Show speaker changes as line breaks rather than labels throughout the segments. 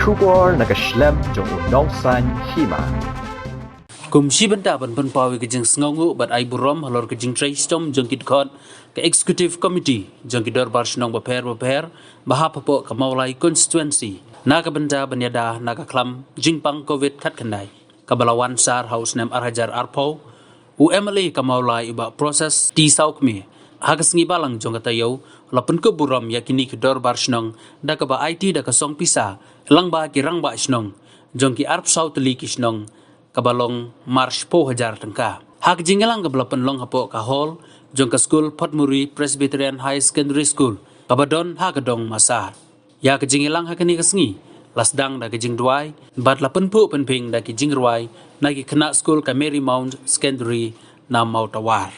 Shubor nakaslem jong udongsan hima.
Kumsi benda ban pawi ke jeng sngongu bat ai burom halor ke jeng traistom jeng kit khot ke executive committee jeng kidor bar snong baper bahapapo ke maulai constituency naga benda banyada naga klam jing pang covid khat khandai kabalawan sar house nem arhajar arpo UMLA ke maulai iba proses ti saukmi hagas ngi balang jong katayo lapun ke burom yakini kidor bar snong da ke ba IT da ke song pisa lang ba ki rang ba snong jong ki arp saut li ki snong kabalong march po hajar tengka. Hak jingelang ke belapan long hapo ka hall, jong ka school Potmuri Presbyterian High Secondary School, kabadon ha kedong masar. Ya ke jingelang ha kini kesengi, lasdang da ke jing duai, bat lapan pu penping da ke jing ruai, na ki kena school ka Marymount Secondary na Mautawar.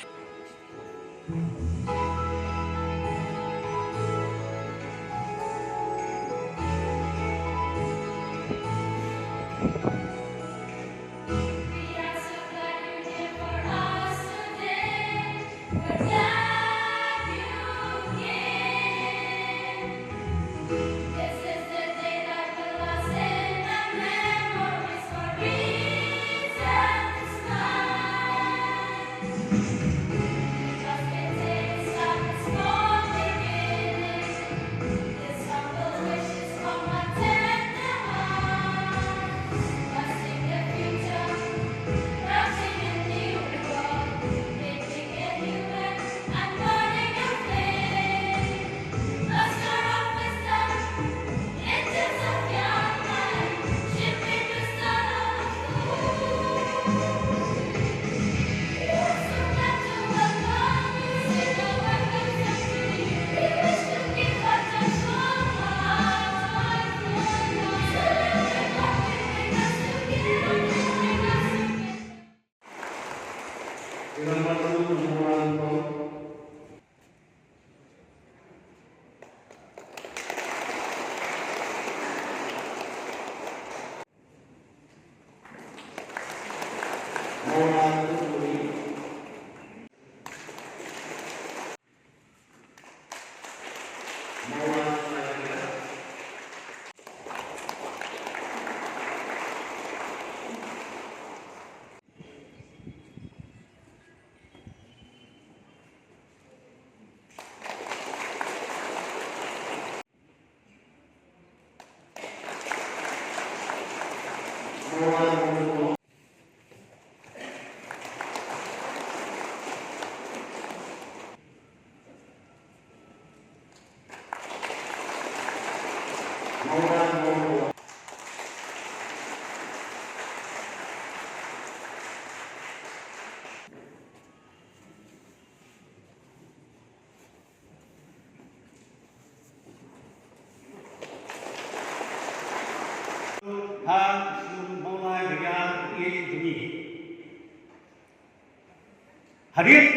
Hadir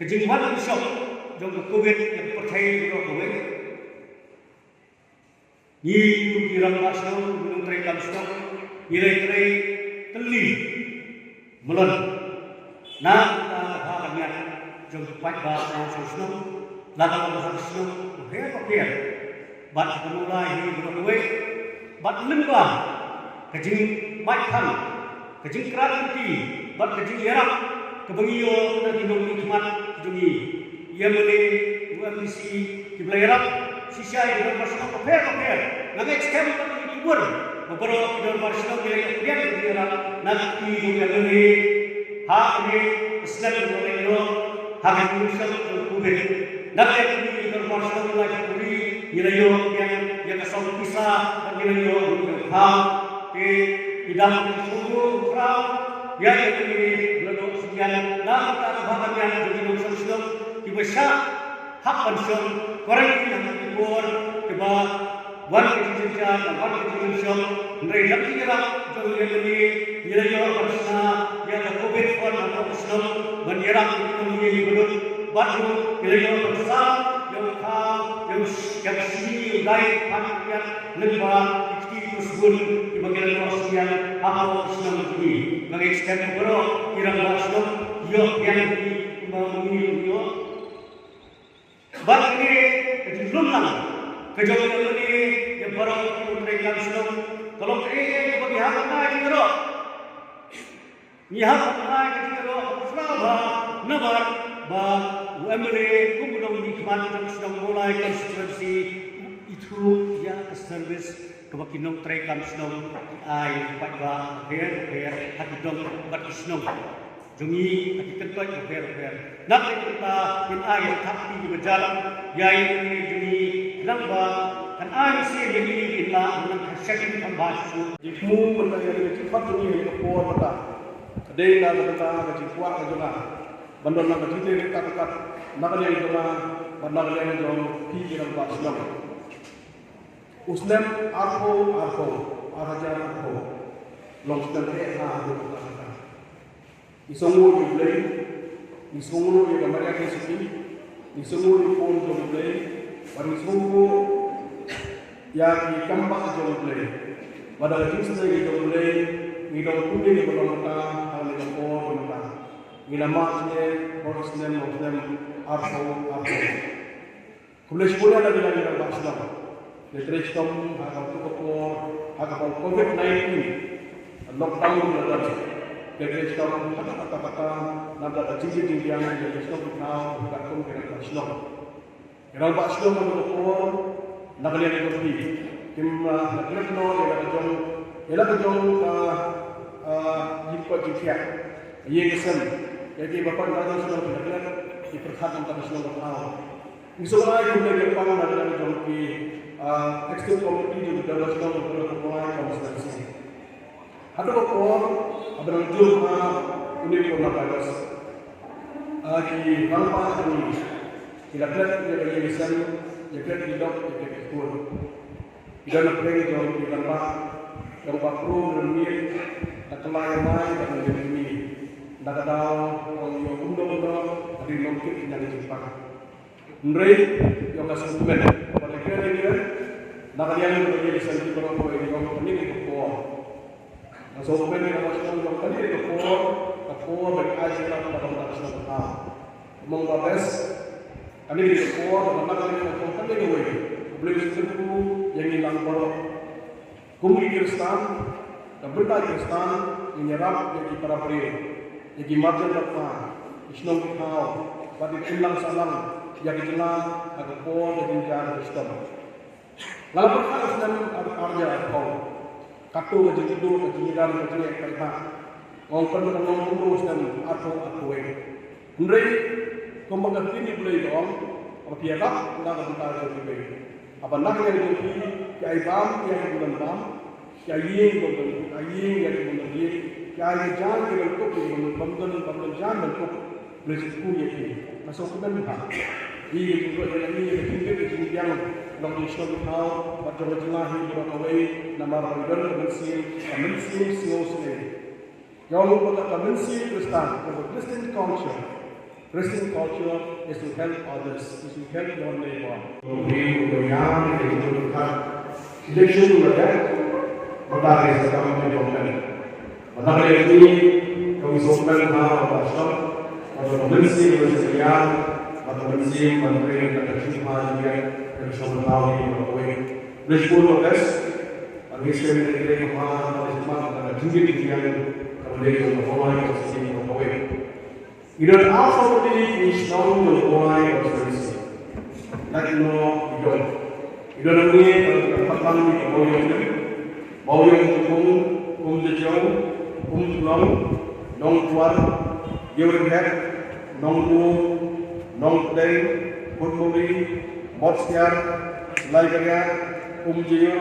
kejenuhan usok jong COVID yang percaya bro COVID. Ni kirang masuk gunung terekam stok nilai teli melon. Nah kita bahagian jong fight bahasa sosok laga bahasa sosok oke. Bat mulai ni bro COVID. Bat lembah kejeng macam kejeng keranti bat kejeng yarak kebangiyo na tinong nikmat jungi yamale UMC kiblayarap sisay idol marsino kaper nag-extend pa ni tibur mabaro idol marsino kaya kuyan kaya nagti yung yamale ha ni islam mo ha ni islam kubir nag-extend ni idol marsino kaya kuri nilayo yang kasong pisa nilayo ha ke idam sugu frau ya ini yang nak bahagian jadi nongson Islam dibesar hak pensiun korek yang dibor keba wan kejijian mereka kira jadi ini nilai bersama yang COVID pun atau Islam menyerang ekonomi belum baru nilai besar yang sini baik yang lembah tersebut di bagian Rusia apa Islam ini mengekstern bro kirang Islam yo yang memilih yo bagi ini belum lama kejauhan ini yang baru mereka Islam Nihap ai ka tingalo fraba nabar ba UMLA kumudong ni kman ng sidang mulai constituency itu ya service kebakinong trekam sidang ai patba ber hakidong bat sidang jungi hakikat ber nak kita in ai thakti di berjalan yai ni jungi lamba kan ai si beli illa nang hasil pembahasu
jimu menayani cepat ni ko mata Kadai na kata kaji kuat kajola, bandar na kaji te kat nakalian jola, bandar nakalian jom pi dalam Islam. Uslam arho araja arho, long Islam te arho kata. Isongu diblay, isongu di gambar yang seperti, isongu di pon diblay, baru isongu yang di kambak diblay, badal jenis lagi diblay. Ngidong kundi di belakang hal yang kau benda. Ngilamaknya Muslim arho. Kemudian sebulan lagi dalam bahasa. Letterich tom agak COVID-19 lockdown berlalu. Letterich tom kata-kata nada tinggi yang letterich tom now berlaku dengan bahasa. Dalam bahasa menurut nakalian itu lebih. Kim nakalian Ialah kejong jika jika ia kesan jadi bapa dan sudah berjalan diperhatikan pada semua orang. Misalnya kita berpangan dalam kejong di executive committee juga dalam semua orang konstitusi. Ada orang ada yang jual unit komunitas. Di mana ini kira-kira ia kesan jika tidak ikut. Tidak nak pergi jauh di tempat yang bakro bermir, nak kelayamai dan bermir, nak tahu orang yang undang-undang dari longkit yang dijumpa. Mereka yang kasih dokumen, pada kira-kira nak kalian berjaya sendiri berapa ini orang ini berkuah. Masuk dokumen yang masuk orang ini berkuah berkaji dalam pada nasional kita. Mengabes, kami berkuah dan nak kalian orang ini boleh sesuatu yang hilang baru. Kumi Kristan, kebetulan Kristan menyerap jadi para pria, jadi marjan depan, Islam kau, pada ulang salam, jadi jelas agak kuat jadi jalan Kristen. Lalu perkara Islam arja kau, katu jadi hidup jadi jalan jadi kerja, orang terus dan atau Henry, kau mengerti ini boleh dong, apa tiada tidak kebetulan jadi baik. Apa nak yang jadi kaibam yang bulan bam, kaiying yang bulan dia, kaiying jangan kita kok bulan jangan kok berisiko ini. Masuk ke dalam hal. Ini juga ini tinggi yang dalam Islam kita macam jelas ini berawal nama Ramadan mensil sini. Yang lupa kata mensil Kristen, Christian culture is to help others, is to help your neighbor. We yang ditunjukkan election juga, maka kita akan menjawabkan. Maka ini kami sopan bahasa atau mensi bersedia atau mensi menteri ketersediaan juga yang sama tahu ini berapa. Bersyukur atas kami sekali lagi mengucapkan terima kasih kepada kemudian memperoleh posisi berapa. You don't also believe in strong to why or service. That you know you don't. You don't need a family bau yang jauh, tulang, nong tuan, Europe, nong lu, nong play, putmuri, Motsiar, Liberia, Jio,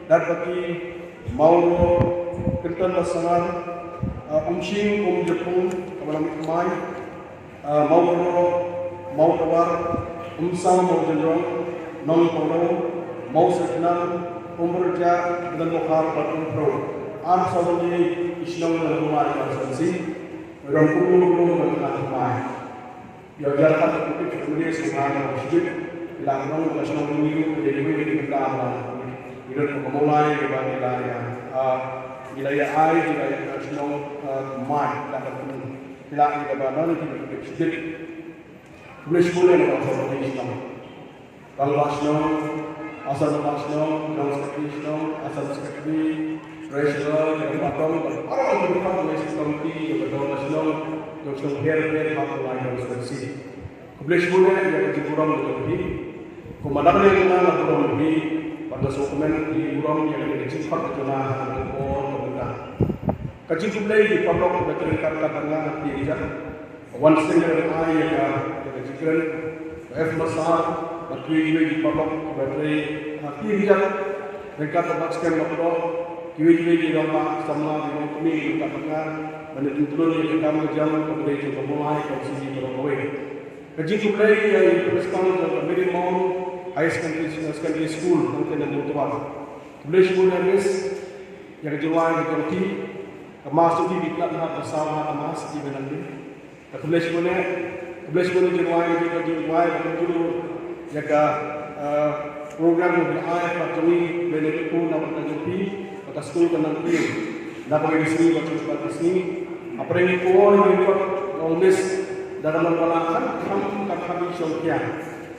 Darbaki, Mauro, Kirtan Lasangan, Shing, Jepun, Kamalami Kumai, Mauro, Mautawar, Sam, Mojendron, Non Polo, Mosatnan, Umberja, dan Lokal Patung Pro. Am Saudi, Islam dan Rumah Konsensi, Rangkulu dan Kumai. Ya jalan untuk kemudian sekarang masjid, langsung nasional pemilu jadi di negara. Itu memulai dari wilayah air, wilayah nasional Kumai, dan wilayah Lebanon itu masjid. Boleh sebulan dalam satu Islam. Kalau nasional, asal nasional, kalau sekali Islam, asal sekali treasurer, yang patron, orang yang berdekat dengan komiti yang berdaulat nasional, yang sedang her hak konstitusi. Kebelah semula yang kejuruan lebih, komandan yang mana kurang lebih pada dokumen di kurang yang dicipta kejuruan dan pemerintah. Kecil kebelah di pabrik berterikat tengah tiada. One single eye yang kejuruan, F besar, bertujuan di pabrik berteri tiada. Mereka terpaksa melakukan kiwi-kiwi di dalam sama dengan kami dekat tengah menentukan yang akan berjam kepada itu memulai konsisi berkawin. Kecil kebelah yang dituliskan dalam minimum high secondary school mungkin yang bertuan. Kebelah school yang yang kejuruan di Turki termasuk di pelatihan bersama emas di Menandi. Kebelah school kejuruan di kejuruan jaga program yang ada pada kami benefit pun dapat terjadi pada sekolah penantian dapat disini pada sini apa yang dibuat yang ikut nulis dalam melakukan kami syariah